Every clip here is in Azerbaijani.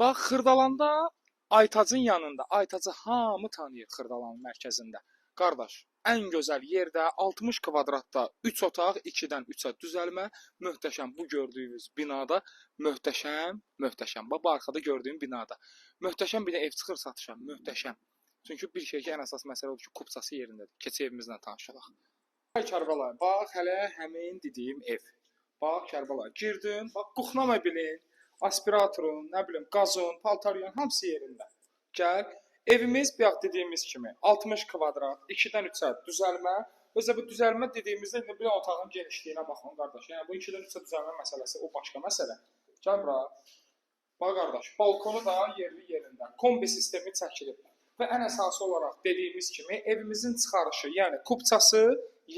Bax, Xırdalanda Aytacın yanında, Aytacı hamı tanıyır Xırdalanın mərkəzində. Qardaş, ən gözəl yerdə 60 kvadratda 3 otaq 2-dən 3-ə düzəlmə, möhtəşəm bu gördüyünüz binada, möhtəşəm. Bax, bu arxada gördüyüm binada. Möhtəşəm bir də ev çıxır satışa, möhtəşəm. Çünki bir şey ki, ən əsas məsələ odur ki, kupçası yerindədir. Keçi evimizlə tanışalım. Ay Kərbəlayı, bax hələ həmin dediyim ev. Bax Kərbəlayı, girdin, bax qoxunama bilin. Aspiratorun, nə bilim, qazın, paltaryon hamısı yerində. Gəl, evimiz bayaq dediyimiz kimi 60 kvadrat, 2-dən 3-ə düzəlmə. Özə bu düzəlmə dediyimizdə indi bir otağın genişliyinə baxın qardaş. Yəni bu 2-dən 3-ə düzəlmə məsələsi o başqa məsələ. Gəl bura. Bax qardaş, balkonu da yerli yerində. Kombi sistemi çəkilib. Və ən əsası olaraq dediyimiz kimi evimizin çıxarışı, yəni kupçası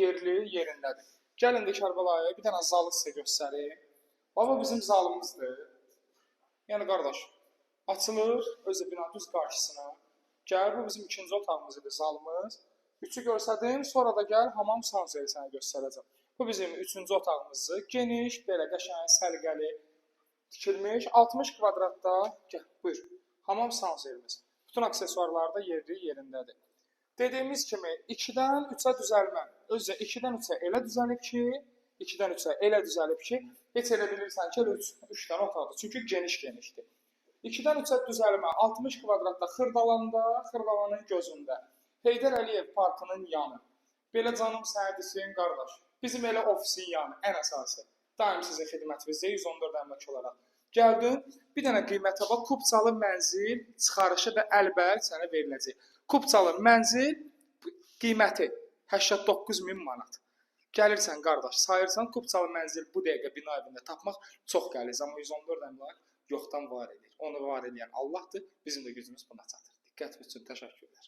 yerli yerindədir. Gəlin də Kərbəlayı bir dənə zalı sizə göstərim. Baba bizim zalımızdır. Yəni qardaş, açılır özü binanın düz qarşısına. Gəl, bu bizim ikinci otağımızdır, zalımız. Üçü göstərdim, sonra da gəl hamam sanzeli sənə göstərəcəm. Bu bizim üçüncü otağımızdır. Geniş, belə qəşəng, səliqəli tikilmiş, 60 kvadratda, gəl, buyur, hamam sanzelimiz. Bütün aksesuarlar da yerli yerindədir. Dediyimiz kimi 2-dən 3-ə düzəlmə. Özü 2-dən 3-ə elə düzəlib ki, 2-dən 3-ə elə düzəlib ki, heç elə bilirsən ki, elə 3 dənə otaqdır. Çünki genişdir. 2-dən 3-ə düzəlmə 60 kvadratda Xırdalanda, Xırdalanın gözündə. Heydər Əliyev parkının yanı. Belə canım sənə desin, qardaş. Bizim elə ofisin yanı, ən əsası. Daim sizin xidmətinizdə 114 əmlak olaraq. Gəldin, bir dənə qiymətə bax, kupçalı mənzil, çıxarışı da əlbətt sənə veriləcək. Kupçalı mənzil qiyməti 89.000 manat. Gəlirsən qardaş, sayırsan kupçalı mənzil bu dəqiqə bina evində tapmaq çox qəliz, amma 114 əmlak yoxdan var edir. Onu var edən Allahdır, bizim də gücümüz buna çatır. Diqqət üçün təşəkkürlər.